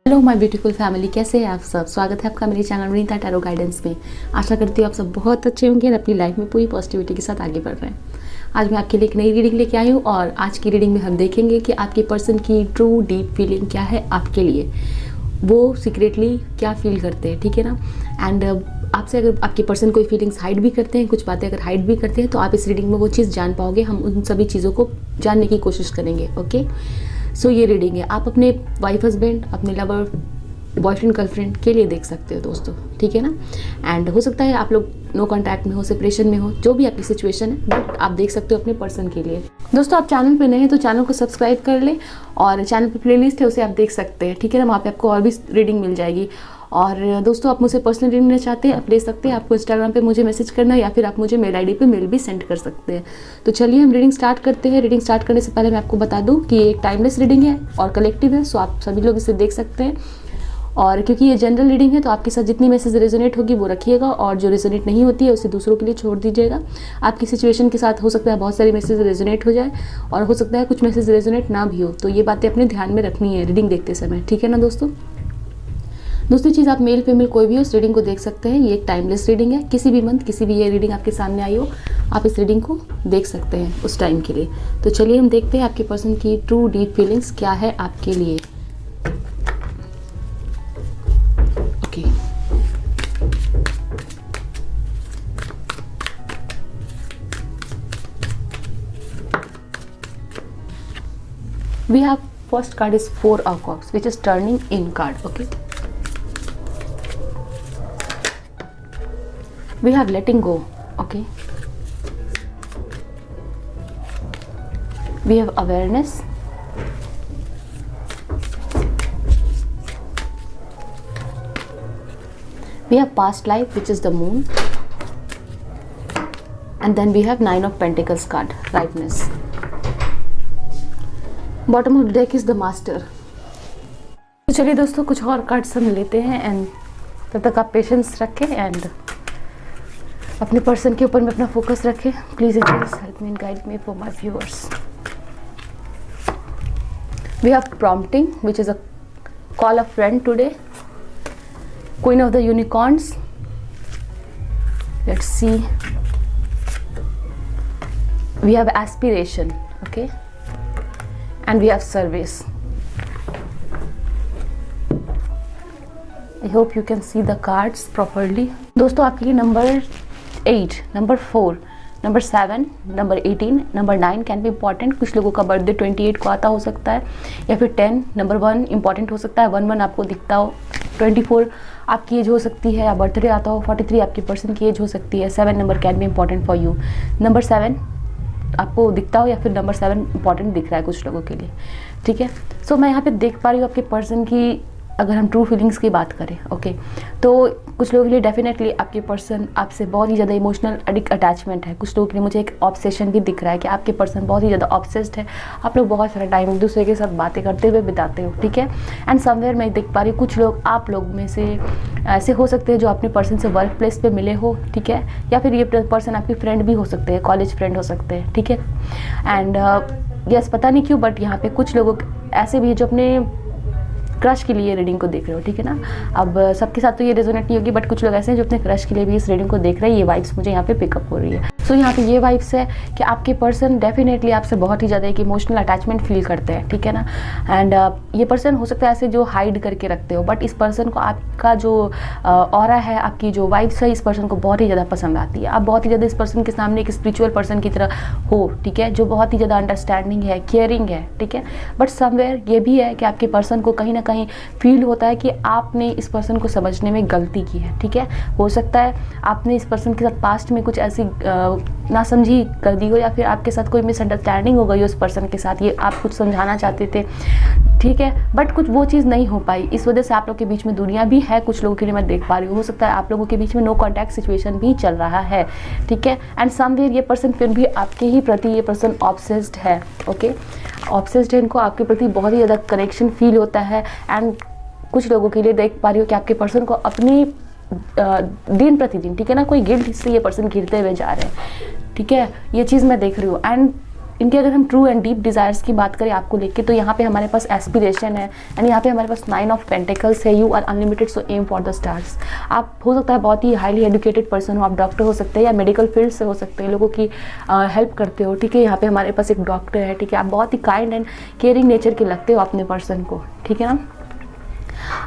Hello my beautiful family, कैसे हैं आप सब। स्वागत है आपका मेरे चैनल विनीता टैरो गाइडेंस में। आशा करती हूँ आप सब बहुत अच्छे होंगे और अपनी लाइफ में पूरी पॉजिटिविटी के साथ आगे बढ़ रहे हैं। आज मैं आपके लिए एक नई रीडिंग लेके आई हूँ और आज की रीडिंग में हम देखेंगे कि आपके पर्सन की ट्रू डीप फीलिंग क्या है आपके लिए, वो सीक्रेटली क्या फील करते हैं, ठीक है ना। एंड आपसे अगर आपके पर्सन कोई फीलिंग्स हाइड भी करते हैं, कुछ बातें अगर हाइड भी करते हैं, तो आप इस रीडिंग में वो चीज़ जान पाओगे। हम उन सभी चीज़ों को जानने की कोशिश करेंगे। ओके, सो ये रीडिंग है, आप अपने वाइफ हस्बैंड, अपने लवर, बॉयफ्रेंड गर्लफ्रेंड के लिए देख सकते हो दोस्तों, ठीक है ना। एंड हो सकता है आप लोग नो कांटेक्ट में हो, सेपरेशन में हो, जो भी आपकी सिचुएशन है, बट आप देख सकते हो अपने पर्सन के लिए। दोस्तों आप चैनल पे नए हैं तो चैनल को सब्सक्राइब कर लें और चैनल पे प्लेलिस्ट है उसे आप देख सकते हैं, ठीक है ना। वहाँ पे आपको और भी रीडिंग मिल जाएगी। और दोस्तों आप मुझसे पर्सनल रीडिंग लेना चाहते हैं, आप ले सकते हैं। आपको इंस्टाग्राम पे मुझे मैसेज करना है या फिर आप मुझे मेल आईडी पे मेल भी सेंड कर सकते हैं। तो चलिए हम रीडिंग स्टार्ट करते हैं। रीडिंग स्टार्ट करने से पहले मैं आपको बता दूं कि ये एक टाइमलेस रीडिंग है और कलेक्टिव है, सो आप सभी लोग इसे देख सकते हैं। और क्योंकि ये जनरल रीडिंग है तो आपके साथ जितनी मैसेज रेजोनेट होगी वो रखिएगा और जो रेजोनेट नहीं होती है उसे दूसरों के लिए छोड़ दीजिएगा। आपकी सिचुएशन के साथ हो सकता है बहुत सारी मैसेज रेजोनेट हो जाए और हो सकता है कुछ मैसेज रेजोनेट ना भी हो, तो ये बातें अपने ध्यान में रखनी है रीडिंग देखते समय, ठीक है ना दोस्तों। दूसरी चीज़, आप मेल फीमेल कोई भी हो इस रीडिंग को देख सकते हैं। ये एक टाइमलेस रीडिंग है, किसी भी मंथ किसी भी ये रीडिंग आपके सामने आई हो, आप इस रीडिंग को देख सकते हैं उस टाइम के लिए। तो चलिए हम देखते हैं आपके पर्सन की ट्रू डीप फीलिंग्स क्या है आपके लिए। Okay, we have first card is 4 of cups which is turning in card. Okay, we have letting go. Okay, we have awareness, we have past life which is the moon, and then we have 9 of Pentacles card, rightness. Bottom of deck is the master. तो चलिए दोस्तों कुछ और cards हम लेते हैं and तब तक आप पेशेंस रखें एंड अपने पर्सन के ऊपर में अपना फोकस रखें। Please help me and guide me for my viewers. We have prompting which is a call a friend today, queen of the unicorns. Let's see, we have aspiration, okay, and we have service. I hope you can see the cards properly. दोस्तों आपके लिए number 8, number 4, number 7, number 18, number 9 can be important. कुछ लोगों का birthday 28 को आता हो सकता है या फिर 10, नंबर 1 इंपॉर्टेंट हो सकता है। 11 आपको दिखता हो, 24 आपकी एज हो सकती है या बर्थडे आता हो, 43 आपकी पर्सन की एज हो सकती है। 7 number can be important for you. Number 7 आपको दिखता हो या फिर नंबर 7 इंपॉर्टेंट दिख रहा है कुछ लोगों के लिए, ठीक है। सो मैं यहाँ पे देख पा रही हूँ आपके पर्सन की, अगर हम ट्रू फीलिंग्स की बात करें, ओके, तो कुछ लोगों के लिए डेफिनेटली आपके पर्सन आपसे बहुत ही ज़्यादा इमोशनल अटैचमेंट है। कुछ लोगों के लिए मुझे एक ऑब्सेशन भी दिख रहा है कि आपके पर्सन बहुत ही ज़्यादा ऑब्सेस्ड है। आप लोग बहुत सारा टाइम एक दूसरे के साथ बातें करते हुए बिताते हो, ठीक है। एंड समवेयर मैं देख पा रही हूँ कुछ लोग आप लोग में से ऐसे हो सकते हैं जो अपने पर्सन से वर्क प्लेस पे मिले हो, ठीक है, या फिर ये पर्सन आपके फ्रेंड भी हो सकते हैं, कॉलेज फ्रेंड हो सकते हैं, ठीक है। एंड यस, पता नहीं क्यों बट यहाँ पे कुछ लोग ऐसे भी है जो अपने क्रश के लिए रीडिंग को देख रहे हो, ठीक है ना। अब सबके साथ तो ये रेजोनेट नहीं होगी बट कुछ लोग ऐसे हैं जो अपने क्रश के लिए भी इस रीडिंग को देख रहे हैं। ये वाइब्स मुझे यहाँ पे पिकअप हो रही है। सो यहाँ पे ये वाइब्स है कि आपके पर्सन डेफिनेटली आपसे बहुत ही ज़्यादा एक इमोशनल अटैचमेंट फील करते हैं, ठीक है ना। एंड ये पर्सन हो सकता है ऐसे जो हाइड करके रखते हो, बट इस पर्सन को आपका जो ऑरा है, आपकी जो वाइब्स है, इस पर्सन को बहुत ही ज़्यादा पसंद आती है। आप बहुत ही ज़्यादा इस पर्सन के सामने एक स्पिरिचुअल पर्सन की तरह हो, ठीक है, जो बहुत ही ज़्यादा अंडरस्टैंडिंग है, केयरिंग है, ठीक है। बट समवेयर ये भी है कि आपके पर्सन को कहीं ना कहीं फील होता है कि आपने इस पर्सन को समझने में गलती की है, ठीक है। हो सकता है आपने इस पर्सन के साथ पास्ट में कुछ ऐसी नासमझी कर दी हो या फिर आपके साथ कोई मिसअंडरस्टैंडिंग हो गई हो उस पर्सन के साथ, ये आप कुछ समझाना चाहते थे, ठीक है, बट कुछ वो चीज़ नहीं हो पाई। इस वजह से आप लोग के बीच में दूरियां भी है, कुछ लोगों के लिए मैं देख पा रही हूँ। हो सकता है आप लोगों के बीच में नो कॉन्टैक्ट सिचुएशन भी चल रहा है, ठीक है। एंड समवेयर ये पर्सन फिर भी आपके ही प्रति, ये पर्सन ऑब्सेस्ड है, ओके, ऑब्सेस्ड है, इनको आपके प्रति बहुत ही ज़्यादा कनेक्शन फील होता है। एंड कुछ लोगों के लिए देख पा रही हूँ कि आपके पर्सन को अपनी दिन प्रतिदिन, ठीक है ना, कोई गिल्ट से ये पर्सन गिरते हुए जा रहे हैं, ठीक है, ये चीज़ मैं देख रही हूँ। एंड इनके अगर हम ट्रू एंड डीप डिज़ायर्स की बात करें आपको लेके, तो यहाँ पे हमारे पास एस्पिरेशन है एंड यहाँ पे हमारे पास 9 ऑफ पेंटिकल्स है। You are unlimited so aim for the stars. आप हो सकता है बहुत ही हाईली एजुकेटेड पर्सन हो, आप डॉक्टर हो सकते हैं या मेडिकल फील्ड से हो सकते हैं, लोगों की हेल्प करते हो, ठीक है। यहाँ पे हमारे पास एक डॉक्टर है, ठीक है। आप बहुत ही काइंड एंड केयरिंग नेचर के लगते हो अपने पर्सन को, ठीक है ना।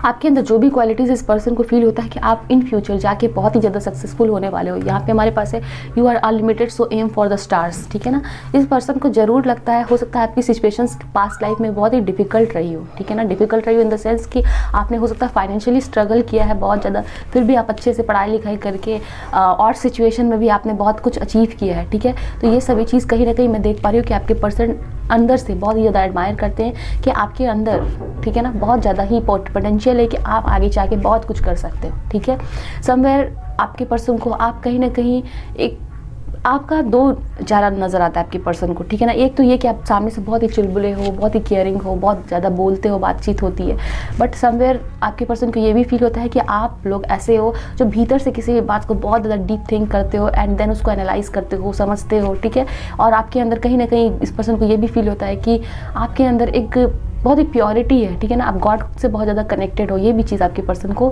आपके अंदर जो भी क्वालिटीज़ इस पर्सन को फील होता है कि आप इन फ्यूचर जाके बहुत ही ज़्यादा सक्सेसफुल होने वाले हो। यहाँ पे हमारे पास है you are unlimited so aim for the stars, ठीक है ना। इस पर्सन को जरूर लगता है, हो सकता है आपकी सिचुएशंस पास्ट लाइफ में बहुत ही डिफिकल्ट रही हो, ठीक है ना। डिफिकल्ट रही हो इन द सेंस कि आपने हो सकता है फाइनेंशियली स्ट्रगल किया है बहुत ज़्यादा, फिर भी आप अच्छे से पढ़ाई लिखाई करके और सिचुएशन में भी आपने बहुत कुछ अचीव किया है, ठीक है। तो ये सभी चीज़ कहीं ना कहीं मैं देख पा रही हूँ कि आपके पर्सन अंदर से बहुत ही ज़्यादा एडमायर करते हैं कि आपके अंदर, ठीक है ना, बहुत ज़्यादा ही पोटेंशियल है कि आप आगे जाके बहुत कुछ कर सकते हो, ठीक है। समवेयर आपके पर्सन को आप कहीं ना कहीं एक आपका दो चेहरा नज़र आता है आपके पर्सन को, ठीक है ना। एक तो ये कि आप सामने से बहुत ही चुलबुले हो, बहुत ही केयरिंग हो, बहुत ज़्यादा बोलते हो, बातचीत होती है, बट समवेयर आपके पर्सन को ये भी फील होता है कि आप लोग ऐसे हो जो भीतर से किसी भी बात को बहुत ज़्यादा डीप थिंक करते हो एंड देन उसको एनालाइज करते हो, समझते हो, ठीक है। और आपके अंदर कहीं ना कहीं इस पर्सन को ये भी फील होता है कि आपके अंदर एक बहुत ही प्योरिटी है, ठीक है ना। आप गॉड से बहुत ज़्यादा कनेक्टेड हो, ये भी चीज़ आपके पर्सन को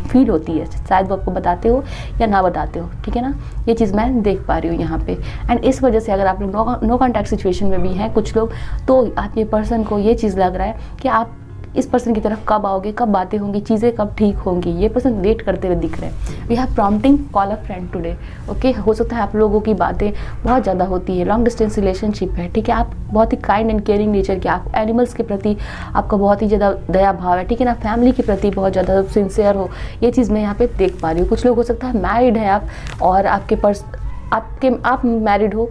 फील होती है, शायद वो आपको बताते हो या ना बताते हो, ठीक है ना। ये चीज़ मैं देख पा रही हूँ यहाँ पे। एंड इस वजह से अगर आप लोग नो कॉन्टैक्ट सिचुएशन में भी हैं कुछ लोग, तो आपके पर्सन को ये चीज़ लग रहा है कि आप इस पर्सन की तरफ कब आओगे, कब बातें होंगी, चीज़ें कब ठीक होंगी, ये पर्सन वेट करते हुए दिख रहे हैं। We have prompting call a friend today, okay. हो सकता है आप लोगों की बातें बहुत ज़्यादा होती है, लॉन्ग डिस्टेंस रिलेशनशिप है, ठीक है। आप बहुत ही काइंड एंड केयरिंग नेचर के, आप एनिमल्स के प्रति आपका बहुत ही ज़्यादा दया भाव है, ठीक है ना। फैमिली के प्रति बहुत ज़्यादा सिंसियर हो, ये चीज़ मैं यहाँ पे देख पा रही हूँ। कुछ लोग हो सकता है मैरिड है आप और आप मैरिड हो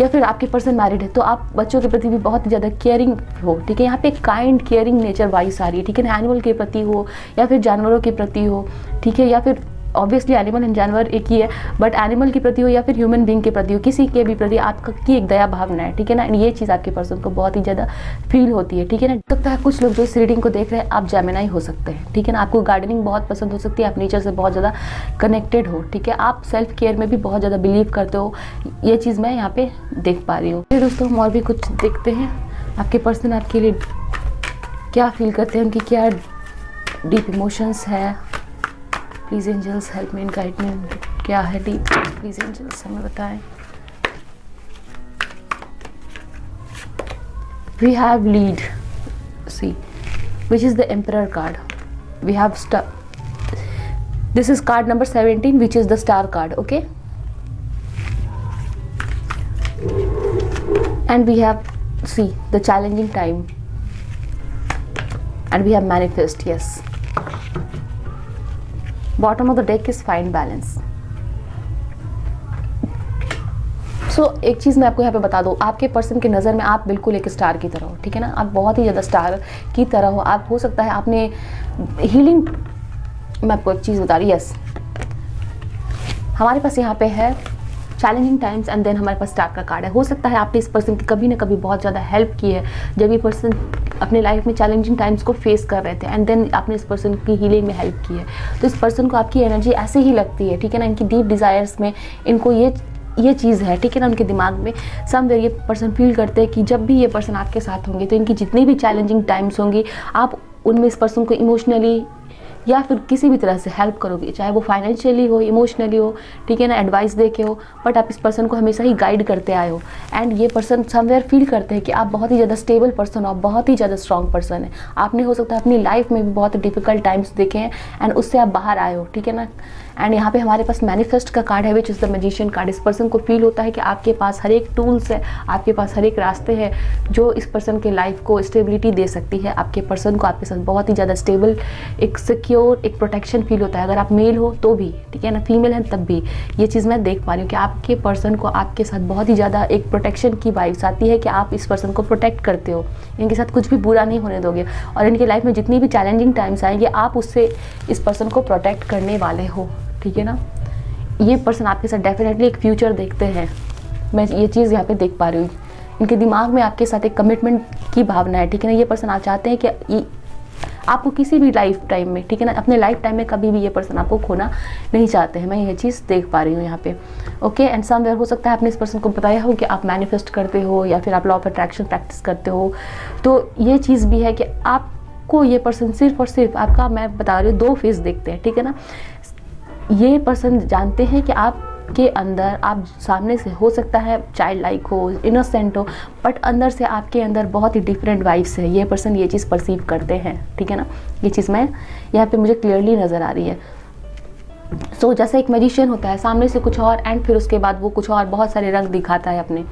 या फिर आपके पर्सन मैरिड है, तो आप बच्चों के प्रति भी बहुत ज़्यादा केयरिंग हो, ठीक है। यहाँ पे काइंड केयरिंग नेचर वाइज आ रही है, ठीक है ना। एनिमल के प्रति हो या फिर जानवरों के प्रति हो, ठीक है, या फिर ऑब्वियसली एनिमल एंड जानवर एक ही है, बट एनिमल के प्रति हो या फिर ह्यूमन बीइंग के प्रति हो, किसी के भी प्रति आपका की एक दया भावना है, ठीक है ना। ये चीज़ आपके पर्सन को बहुत ही ज़्यादा फील होती है, ठीक है ना। लगता है कुछ लोग जो इस रीडिंग को देख रहे हैं आप जेमिनाई हो सकते हैं, ठीक है ना। आपको गार्डनिंग बहुत पसंद हो सकती है, आप नेचर से बहुत ज़्यादा कनेक्टेड हो, ठीक है। आप सेल्फ केयर में भी बहुत ज़्यादा बिलीव करते हो, ये चीज़ मैं यहाँ पे देख पा रही हूँ। फिर दोस्तों हम और भी कुछ देखते हैं, आपके पर्सन आपके लिए क्या फील करते हैं, उनकी क्या डीप इमोशंस है। Please angels help me and guide me, क्या है डीप, प्लीज़ एंजल्स हमें बताएं। We have lead, see which is the emperor card. We have star, this is card number 17 which is the star card, okay. And we have see the challenging time and we have manifest, yes. Bottom of the deck is find balance. So एक चीज़ मैं आपको यहाँ पे बता दूँ, आपके person की नज़र में आप बिल्कुल एक स्टार की तरह हो, ठीक है ना। आप बहुत ही ज़्यादा स्टार की तरह हो। आप हो सकता है आपने हीलिंग, मैं आपको एक चीज़ बता रही, यस हमारे पास यहाँ पे है चैलेंजिंग टाइम्स एंड देन हमारे पास स्टार का कार्ड है। हो सकता है आपने इस पर्सन की कभी ना कभी बहुत ज़्यादा हेल्प की है जब ये पर्सन अपने लाइफ में चैलेंजिंग टाइम्स को फेस कर रहे थे एंड देन आपने इस पर्सन की हीलिंग में हेल्प की है। तो इस पर्सन को आपकी एनर्जी ऐसे ही लगती है, ठीक है ना। इनकी डीप डिज़ायर्स में इनको ये चीज़ है, ठीक है ना। उनके दिमाग में समवेयर ये पर्सन फील करते हैं कि जब भी ये पर्सन आपके साथ होंगे तो इनकी जितनी भी चैलेंजिंग टाइम्स होंगी आप उनमें इस पर्सन को इमोशनली या फिर किसी भी तरह से हेल्प करोगे, चाहे वो फाइनेंशियली हो, इमोशनली हो, ठीक है ना, एडवाइस दे के हो, बट आप इस पर्सन को हमेशा ही गाइड करते आए हो। एंड ये पर्सन समवेयर फील करते हैं कि आप बहुत ही ज़्यादा स्टेबल पर्सन हो, बहुत ही ज़्यादा स्ट्रॉन्ग पर्सन है। आपने हो सकता है अपनी लाइफ में भी बहुत डिफिकल्ट टाइम्स देखे हैं एंड उससे आप बाहर आए हो, ठीक है ना। एंड यहाँ पे हमारे पास मैनिफेस्ट का कार्ड है विच इज़ द मैजिशियन कार्ड। इस पर्सन को फील होता है कि आपके पास हर एक टूल्स है, आपके पास हर एक रास्ते हैं जो इस पर्सन के लाइफ को स्टेबिलिटी दे सकती है। आपके पर्सन को आपके साथ बहुत ही ज़्यादा स्टेबल, एक सिक्योर, एक प्रोटेक्शन फील होता है। अगर आप मेल हो तो भी, ठीक है ना, फीमेल हैं तब भी, ये चीज़ मैं देख पा रही हूँ कि आपके पर्सन को आपके साथ बहुत ही ज़्यादा एक प्रोटेक्शन की वाइब्स आती है कि आप इस पर्सन को प्रोटेक्ट करते हो, इनके साथ कुछ भी बुरा नहीं होने दोगे और इनकी लाइफ में जितनी भी चैलेंजिंग टाइम्स आएंगे आप उससे इस पर्सन को प्रोटेक्ट करने वाले हो, ठीक है ना। ये पर्सन आपके साथ डेफिनेटली एक फ्यूचर देखते हैं, मैं ये चीज़ यहाँ पे देख पा रही हूँ। इनके दिमाग में आपके साथ एक कमिटमेंट की भावना है, ठीक है ना। ये पर्सन आप चाहते हैं कि आपको किसी भी लाइफ टाइम में, ठीक है ना, अपने लाइफ टाइम में कभी भी ये पर्सन आपको खोना नहीं चाहते हैं। मैं ये चीज़ देख पा रही हूँ यहाँ पे। ओके, एंड समवेयर हो सकता है आपने इस पर्सन को बताया हो कि आप मैनिफेस्ट करते हो या फिर आप लॉ ऑफ अट्रैक्शन प्रैक्टिस करते हो। तो ये चीज़ भी है कि आपको ये पर्सन सिर्फ और सिर्फ आपका, मैं बता रही हूँ, 2 फेस देखते हैं, ठीक है ना। ये पर्सन जानते हैं कि आप के अंदर, आप सामने से हो सकता है चाइल्ड लाइक हो, इनोसेंट हो, बट अंदर से आपके अंदर बहुत ही डिफरेंट वाइब्स है। ये पर्सन ये चीज़ परसीव करते हैं, ठीक है ना। ये चीज़ मैं यहाँ पे मुझे क्लियरली नज़र आ रही है। सो जैसे एक मैजिशियन होता है, सामने से कुछ और एंड फिर उसके बाद वो कुछ और बहुत सारे रंग दिखाता है अपने,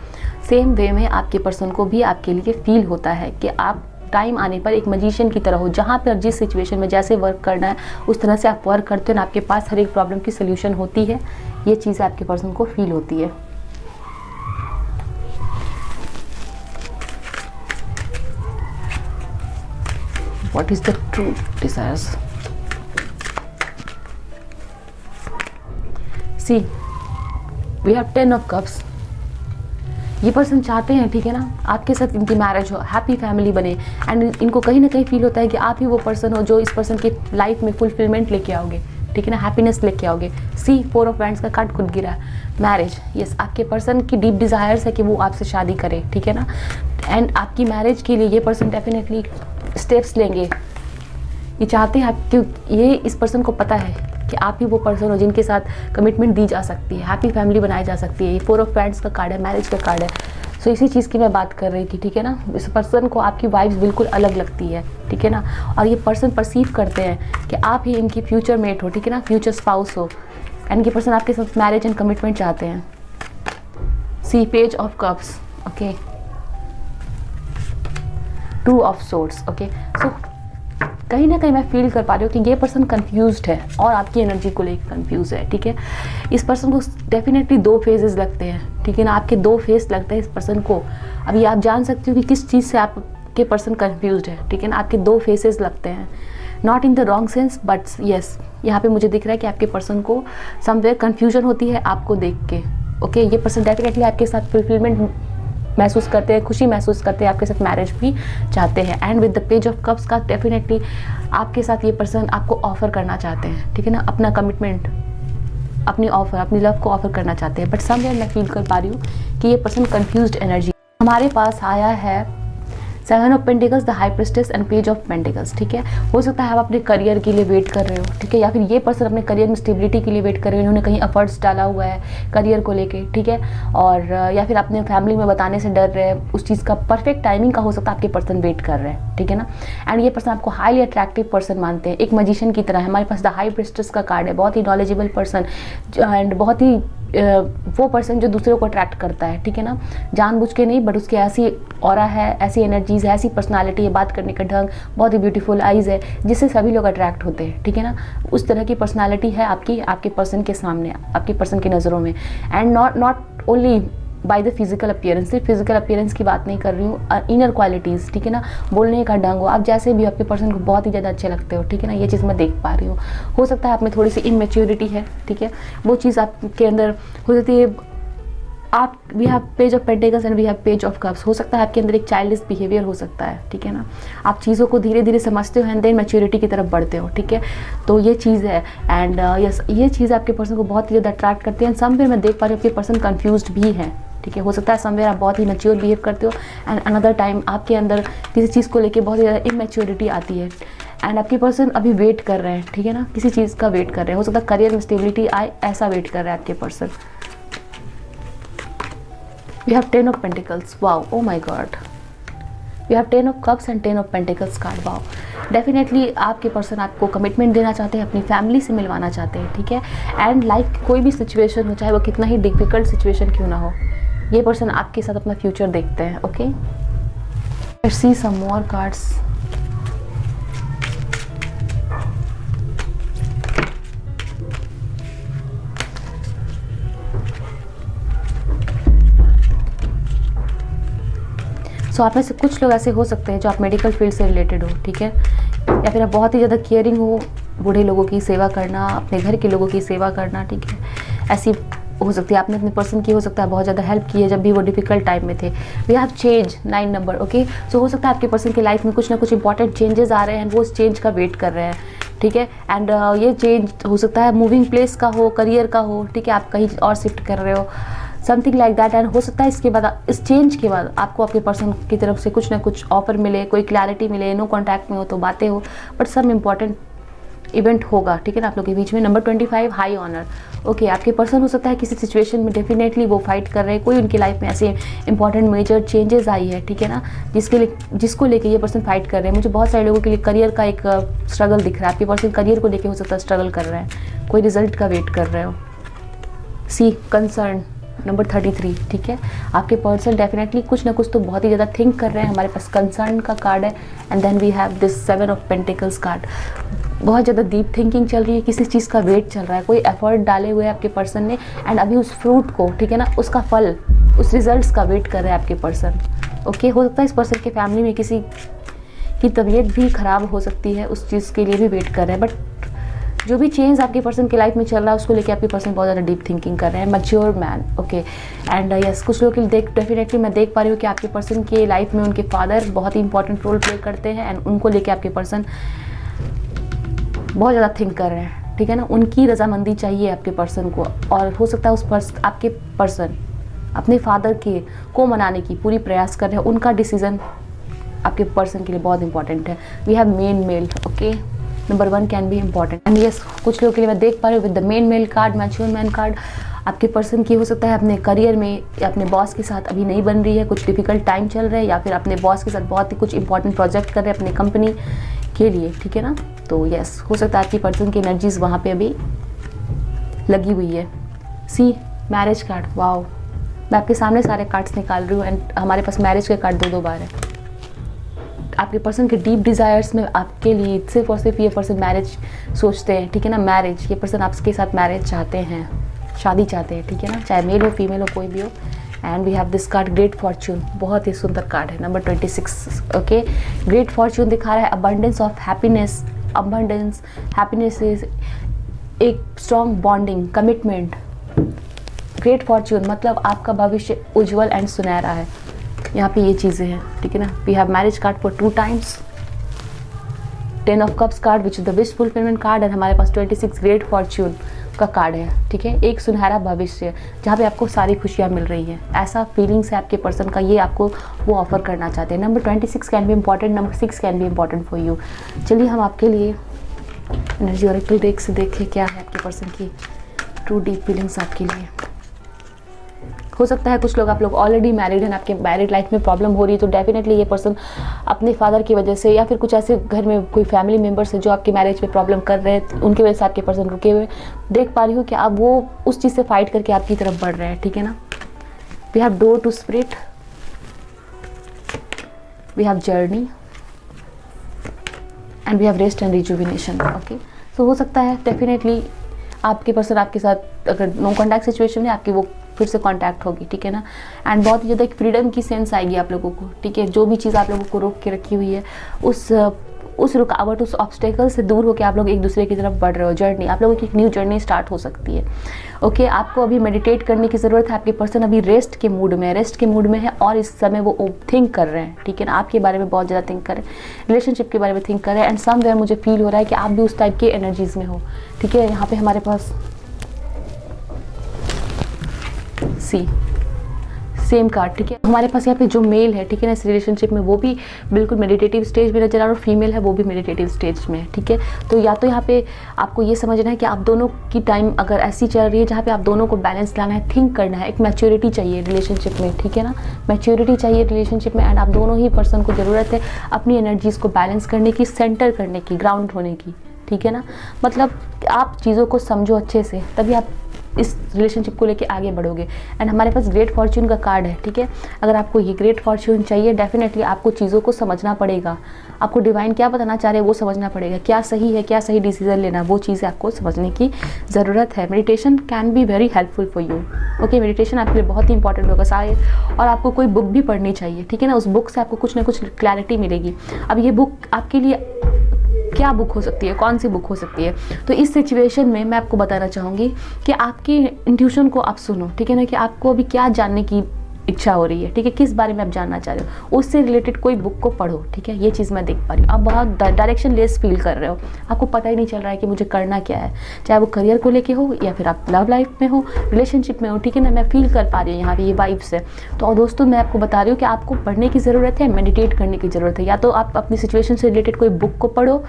सेम वे में आपके पर्सन को भी आपके लिए फील होता है कि आप टाइम आने पर एक मैजिशियन की तरह हो, जहाँ पर जिस सिचुएशन में जैसे वर्क करना है उस तरह से आप वर्क करते हो ना, आपके पास हर एक प्रॉब्लम की सोल्यूशन होती है। ये चीज़ आपके पर्सन को फील होती है। What is the true desires? See, we have 10 of cups. ये पर्सन चाहते हैं, ठीक है ना, आपके साथ इनकी मैरिज हो, हैप्पी फैमिली बने, एंड इनको कहीं ना कहीं फील होता है कि आप ही वो पर्सन हो जो इस पर्सन की लाइफ में फुलफिलमेंट लेके आओगे, ठीक है ना, हैप्पीनेस लेके आओगे। सी 4 ऑफ वैंड्स का कार्ड खुद गिरा, मैरिज। यस, आपके पर्सन की डीप डिज़ायर्स है कि वो आपसे शादी करे, ठीक है ना, एंड आपकी मैरिज के लिए ये पर्सन डेफिनेटली स्टेप्स लेंगे। ये चाहते हैं आप, क्योंकि ये इस पर्सन को पता है कि आप ही वो पर्सन हो जिनके साथ कमिटमेंट दी जा सकती है, हैप्पी फैमिली बनाई जा सकती है। ये 4 ऑफ वैंड्स का कार्ड है, मैरिज का कार्ड है। सो इसी चीज़ की मैं बात कर रही थी, ठीक है ना। इस पर्सन को आपकी वाइब्स बिल्कुल अलग लगती है, ठीक है ना, और ये पर्सन परसीव करते हैं कि आप ही इनकी फ्यूचर मेट हो, ठीक है ना, फ्यूचर स्पाउस हो, एंड ये पर्सन आपके साथ मैरिज एंड कमिटमेंट चाहते हैं। See page of cups, okay, 2 of swords, okay. So कहीं ना कहीं मैं फील कर पा रही हूँ कि ये पर्सन कंफ्यूज्ड है और आपकी एनर्जी को लेकर कंफ्यूज है, ठीक है। इस पर्सन को डेफिनेटली 2 फेजेस लगते हैं, ठीक है ना, आपके 2 फेस लगते हैं इस पर्सन को। अभी आप जान सकते हो कि किस चीज़ से आपके पर्सन कंफ्यूज्ड है, ठीक है ना, आपके 2 फेसेस लगते हैं, not in the wrong sense, but yes, यहाँ पे मुझे दिख रहा है कि आपके पर्सन को समवेयर कंफ्यूजन होती है आपको देख के। ओके, ये पर्सन डेफिनेटली आपके साथ फुलफिलमेंट महसूस करते हैं, खुशी महसूस करते हैं, आपके साथ मैरिज भी चाहते हैं। And with the page of cups का डेफिनेटली आपके साथ ये पर्सन आपको ऑफर करना चाहते हैं, ठीक है ना, अपना कमिटमेंट, अपनी ऑफर, अपनी लव को ऑफर करना चाहते हैं। बट समवेयर मैं फील कर पा रही हूँ कि ये पर्सन कंफ्यूज्ड एनर्जी। हमारे पास आया है 7 of pentacles, the high priestess and page of pentacles, ठीक है। हो सकता है आप अपने करियर के लिए वेट कर रहे हो, ठीक है, या फिर ये पर्सन अपने करियर में स्टेबिलिटी के लिए वेट कर रहे हो, इन्होंने कहीं एफर्ट्स डाला हुआ है करियर को लेके, ठीक है, और या फिर अपने फैमिली में बताने से डर रहे हैं, उस चीज़ का परफेक्ट टाइमिंग का हो सकता है आपके पर्सन वेट कर रहे हैं, ठीक है ना। एंड ये पर्सन आपको हाईली अट्रैक्टिव पर्सन मानते हैं, एक मैजिशियन की तरह है। हमारे पास द हाई प्रिस्टेस का कार्ड है, बहुत ही नॉलेजेबल पर्सन एंड बहुत ही वो पर्सन जो दूसरों को अट्रैक्ट करता है, ठीक है ना, जानबूझ के नहीं, बट उसकी ऐसी ऑरा है, ऐसी एनर्जीज है, ऐसी पर्सनालिटी है, बात करने का ढंग, बहुत ही ब्यूटीफुल आइज है, जिससे सभी लोग अट्रैक्ट होते हैं, ठीक है ना। उस तरह की पर्सनालिटी है आपकी, आपके पर्सन के सामने, आपके पर्सन की नज़रों में। And not only by the physical appearance, सिर्फ फिजिकल अपीयरेंस की बात नहीं कर रही हूँ, इनर क्वालिटीज़, ठीक है ना, बोलने का ढंग हो, आप जैसे भी आपके पर्सन को बहुत ही ज़्यादा अच्छे लगते हो, ठीक है ना, ये चीज़ मैं देख पा रही हूँ। हो सकता है आप में थोड़ी सी इमेच्योरिटी है, ठीक है, वो चीज़ आपके अंदर हो सकती है। आप we have page of pentacles and we have page of cups, हो सकता है आपके अंदर एक चाइल्डिश बिहेवियर हो सकता है, ठीक है ना, आप चीज़ों को धीरे धीरे समझते हो एंड देन मैच्योरिटी की तरफ बढ़ते हो, ठीक है। तो ये चीज़ है एंड यस, ये चीज़ आपके पर्सन को बहुत ही ज़्यादा अट्रैक्ट करती है। समवेयर मैं देख पा रही हूँ आपके पर्सन कन्फ्यूज्ड भी है, ठीक है, हो सकता है समवेयर आप बहुत ही मैच्योर बिहेव करते हो एंड अनदर टाइम आपके अंदर किसी चीज़ को लेके बहुत ही ज़्यादा इमेच्योरिटी आती है एंड आपके पर्सन अभी वेट कर रहे हैं, ठीक है ना, किसी चीज़ का वेट कर रहे हैं। हो सकता है करियर में स्टेबिलिटी आए, ऐसा वेट कर रहा है आपके person. We have 10 of Pentacles. Wow, oh my God. We have 10 of Cups and 10 of Pentacles card. Wow. Definitely आपके पर्सन आपको कमिटमेंट देना चाहते हैं, अपनी फैमिली से मिलवाना चाहते हैं, ठीक है। एंड लाइफ की कोई भी सिचुएशन हो, चाहे वो कितना ही डिफिकल्ट सिचुएशन क्यों ना हो, ये पर्सन आपके साथ अपना फ्यूचर देखते हैं, okay. Let's see some more cards. सो आप में से कुछ लोग ऐसे हो सकते हैं जो आप मेडिकल फील्ड से रिलेटेड हो, ठीक है, या फिर आप बहुत ही ज़्यादा केयरिंग हो, बूढ़े लोगों की सेवा करना, अपने घर के लोगों की सेवा करना, ठीक है, ऐसी हो सकती है आपने अपने पर्सन की हो सकता है बहुत ज़्यादा हेल्प की है जब भी वो डिफिकल्ट टाइम में थे। We have change 9 number. Okay, so हो सकता है आपके पर्सन की लाइफ में कुछ ना कुछ इंपॉर्टेंट चेंजेस आ रहे हैं, वो उस चेंज का वेट कर रहे हैं, ठीक है। एंड ये चेंज हो सकता है मूविंग प्लेस का हो, करियर का हो, ठीक है, आप कहीं और शिफ्ट कर रहे हो, समथिंग लाइक दैट। एंड हो सकता है इसके बाद, इस चेंज के बाद आपको आपके पर्सन की तरफ से कुछ ना कुछ ऑफर मिले, कोई क्लैरिटी मिले, नो कॉन्टैक्ट में हो तो बातें हो, बट सम इम्पॉर्टेंट इवेंट होगा, ठीक है ना, आप लोग के बीच में। Number 25 high honour. ओके, आपके पर्सन हो सकता है किसी सिचुएशन में डेफिनेटली वो फाइट कर रहे हैं, कोई उनकी लाइफ में ऐसे इंपॉर्टेंट मेजर चेंजेस आई है, ठीक है ना, जिसको लेके ये पर्सन फाइट कर रहे हैं। मुझे बहुत सारे लोगों के लिए करियर का एक स्ट्रगल दिख रहा है, आपके पर्सन करियर को लेके हो सकता है स्ट्रगल कर रहे हैं, कोई रिजल्ट का वेट कर रहे हो। सी कंसर्न नंबर 33, ठीक है, आपके पर्सन डेफिनेटली कुछ ना कुछ तो बहुत ही ज़्यादा थिंक कर रहे हैं। हमारे पास कंसर्न का कार्ड है and then we have this 7 of pentacles card. बहुत ज़्यादा डीप थिंकिंग चल रही है, किसी चीज़ का वेट चल रहा है, कोई एफर्ट डाले हुए हैं आपके पर्सन ने एंड अभी उस फ्रूट को, ठीक है ना, उसका फल, उस रिजल्ट्स का वेट कर रहे हैं आपके पर्सन। ओके, हो सकता है इस पर्सन के फैमिली में किसी की तबीयत भी ख़राब हो सकती है, उस चीज़ के लिए भी वेट कर रहे हैं। बट जो भी चेंज आपके पर्सन की लाइफ में चल रहा है उसको लेके आपके पर्सन बहुत ज़्यादा डीप थिंकिंग कर रहे हैं। Mature man. Okay, and yes, कुछ लोगों के लिए डेफिनेटली मैं देख पा रही हूँ कि आपके पर्सन के लाइफ में उनके फादर बहुत ही इंपॉर्टेंट रोल प्ले करते हैं एंड उनको लेके आपके पर्सन बहुत ज़्यादा थिंक कर रहे हैं, ठीक है ना, उनकी रजामंदी चाहिए आपके पर्सन को। और हो सकता है आपके पर्सन अपने फादर को मनाने की पूरी प्रयास कर रहे हैं, उनका डिसीजन आपके पर्सन के लिए बहुत इंपॉर्टेंट है। We have main male. Okay, number 1 can be important and yes, कुछ लोगों के लिए मैं देख पा रही हूँ with the main male card, mature man card. आपके पर्सन की हो सकता है अपने करियर में या अपने बॉस के साथ अभी नहीं बन रही है, कुछ डिफिकल्ट टाइम चल रहा है, या फिर अपने बॉस के साथ बहुत ही कुछ इंपॉर्टेंट प्रोजेक्ट कर रहे हैं अपनी कंपनी के लिए, ठीक है ना। तो यस, हो सकता है आपकी पर्सन की एनर्जीज वहाँ पे अभी लगी हुई है। सी मैरिज कार्ड। वाओ, मैं आपके सामने सारे कार्ड्स निकाल रही हूँ एंड हमारे पास मैरिज के कार्ड 2-2 बार है। आपके पर्सन के डीप डिज़ायर्स में आपके लिए सिर्फ और सिर्फ ये पर्सन मैरिज सोचते हैं, ठीक है ना, मैरिज, ये पर्सन आपके साथ मैरिज चाहते हैं, शादी चाहते हैं, ठीक है ना, चाहे मेल हो फीमेल हो कोई भी हो। And we have this card great fortune, बहुत ही सुंदर कार्ड है, नंबर 26। ओके, ग्रेट फॉर्च्यून दिखा रहा है abundance of happiness. Abundance happiness is एक strong bonding, commitment. Great fortune मतलब आपका भविष्य उज्जवल एंड सुनहरा है, यहाँ पे ये चीज़ें हैं, ठीक है ना। We have marriage card for 2 times, 10 of cups card which is the wish fulfilment card, और हमारे पास 26 ग्रेट फॉर्च्यून का कार्ड है, ठीक है, एक सुनहरा भविष्य जहाँ पे आपको सारी खुशियाँ मिल रही हैं, ऐसा फीलिंग्स है आपके पर्सन का, ये आपको वो ऑफर करना चाहते हैं। Number 26 can be important, number 6 can be important for you. चलिए हम आपके लिए एनर्जी ऑरेकल डेक से देखें क्या है आपके पर्सन की ट्रू डीप फीलिंग्स आपके लिए। हो सकता है कुछ लोग, आप लोग ऑलरेडी मैरिड हैं, आपके मैरिड लाइफ में प्रॉब्लम हो रही है, तो डेफिनेटली ये पर्सन अपने फादर की वजह से या फिर कुछ ऐसे घर में कोई फैमिली मेम्बर्स है जो आपके मैरिज में प्रॉब्लम कर रहे हैं, उनकी वजह से आपके पर्सन रुके हुए देख पा रही हूँ कि आप वो उस चीज़ से फाइट करके आपकी तरफ बढ़ रहे हैं, ठीक है ना। We have door to spirit, we have journey and we have rest and rejuvenation. Okay, so हो सकता है डेफिनेटली आपके पर्सन आपके साथ अगर नो कॉन्टैक्ट सिचुएशन है, आपकी वो फिर से कांटेक्ट होगी, ठीक है ना। एंड बहुत ही ज़्यादा एक फ्रीडम की सेंस आएगी आप लोगों को, ठीक है, जो भी चीज़ आप लोगों को रोक के रखी हुई है उस रुकावट, उस ऑब्स्टेकल से दूर होकर आप लोग एक दूसरे की तरफ बढ़ रहे हो। जर्नी, आप लोगों की एक न्यू जर्नी स्टार्ट हो सकती है। ओके, आपको अभी मेडिटेट करने की ज़रूरत है, आपके पर्सन अभी रेस्ट के मूड में है और इस समय वो थिंक कर रहे हैं, ठीक है ना, आपके बारे में बहुत ज़्यादा थिंक कर रहे हैं, रिलेशनशिप के बारे में थिंक कर रहे हैं। एंड समवेयर मुझे फील हो रहा है कि आप भी उस टाइप की एनर्जीज में हो, ठीक है। यहाँ पे हमारे पास सी सेम कार्ड, ठीक है, हमारे पास यहाँ पे जो मेल है, ठीक है ना, इस रिलेशनशिप में वो भी बिल्कुल मेडिटेटिव स्टेज में नजर आ रहा है और फीमेल है वो भी मेडिटेटिव स्टेज में, ठीक है। तो या तो यहाँ पे आपको ये समझना है कि आप दोनों की टाइम अगर ऐसी चल रही है जहाँ पे आप दोनों को बैलेंस लाना है, थिंक करना है, एक मैच्योरिटी चाहिए रिलेशनशिप में, ठीक है ना, मैच्योरिटी चाहिए रिलेशनशिप में। एंड आप दोनों ही पर्सन को ज़रूरत है अपनी एनर्जीज को बैलेंस करने की, सेंटर करने की, ग्राउंड होने की, ठीक है ना। मतलब आप चीज़ों को समझो अच्छे से, तभी आप इस रिलेशनशिप को लेके आगे बढ़ोगे। एंड हमारे पास ग्रेट फॉर्च्यून का कार्ड है, ठीक है। अगर आपको ये ग्रेट फॉर्च्यून चाहिए, डेफिनेटली आपको चीज़ों को समझना पड़ेगा, आपको डिवाइन क्या बताना चाह रहे हैं वो समझना पड़ेगा, क्या सही है, क्या सही डिसीजन लेना, वो चीज़ें आपको समझने की ज़रूरत है। Meditation can be very helpful for you. Okay, meditation आपके लिए बहुत ही इंपॉर्टेंट होगा शायद, और आपको कोई बुक भी पढ़नी चाहिए, ठीक है ना, उस बुक से आपको कुछ ना कुछ क्लैरिटी मिलेगी। अब ये बुक आपके लिए क्या बुक हो सकती है, कौन सी बुक हो सकती है। तो इस सिचुएशन में मैं आपको बताना चाहूँगी कि आपकी इंट्यूशन को आप सुनो, ठीक है ना, कि आपको अभी क्या जानने की इच्छा हो रही है, ठीक है, किस बारे में आप जानना चाह रहे हो, उससे रिलेटेड कोई बुक को पढ़ो, ठीक है। ये चीज़ मैं देख पा रही हूँ, आप बहुत डायरेक्शन लेस फील कर रहे हो, आपको पता ही नहीं चल रहा है कि मुझे करना क्या है, चाहे वो करियर को लेके हो या फिर आप लव लाइफ में हो, रिलेशनशिप में हो, ठीक है ना। मैं फील कर पा रही हूँ यहाँ पे ये वाइब्स है। तो दोस्तों मैं आपको बता रही हूँ कि आपको पढ़ने की ज़रूरत है, मेडिटेट करने की ज़रूरत है। या तो आप अपनी सिचुएशन से रिलेटेड कोई बुक को पढ़ो,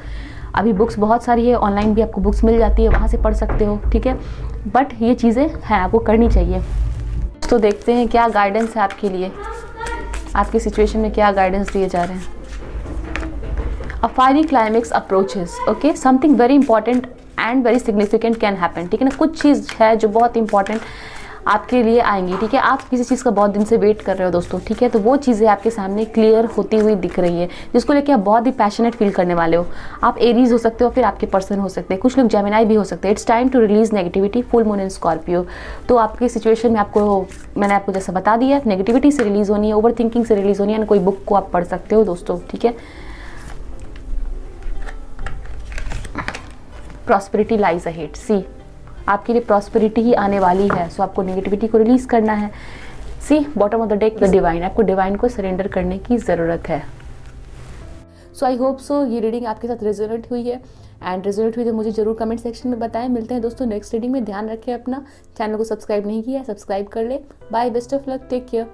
अभी बुक्स बहुत सारी है, ऑनलाइन भी आपको बुक्स मिल जाती है, वहाँ से पढ़ सकते हो, ठीक है। बट ये चीज़ें हैं, आपको करनी चाहिए। तो देखते हैं क्या गाइडेंस है आपके लिए, आपकी सिचुएशन में क्या गाइडेंस दिए जा रहे हैं। A fiery climax approaches, okay, something very important and very significant can happen, ठीक है ना। कुछ चीज़ है जो बहुत इंपॉर्टेंट आपके लिए आएंगी, ठीक है। आप किसी चीज़ का बहुत दिन से वेट कर रहे हो दोस्तों, ठीक है, तो वो चीज़ें आपके सामने क्लियर होती हुई दिख रही है, जिसको लेके आप बहुत ही पैशनेट फील करने वाले हो। आप एरीज हो सकते हो, फिर आपके पर्सन हो सकते हैं, कुछ लोग जेमिनाई भी हो सकते हैं। It's time to release negativity, full moon in Scorpio. तो आपकी सिचुएशन में मैंने आपको जैसा बता दिया, नेगेटिविटी से रिलीज होनी है, ओवर थिंकिंग से रिलीज होनी है, कोई बुक को आप पढ़ सकते हो दोस्तों, ठीक है। प्रॉस्पेरिटी लाइज अहेड, सी आपके लिए प्रॉस्पेरिटी ही आने वाली है, सो आपको नेगेटिविटी को रिलीज करना है। See bottom of the deck the divine, आपको डिवाइन को सरेंडर करने की ज़रूरत है। सो आई होप सो ये रीडिंग आपके साथ रेजोनेट हुई है, एंड रिजल्ट हुई तो मुझे जरूर कमेंट सेक्शन में बताएं। मिलते हैं दोस्तों नेक्स्ट रीडिंग में। ध्यान रखें अपना, चैनल को सब्सक्राइब नहीं किया है सब्सक्राइब कर ले। Bye, best of luck, take care.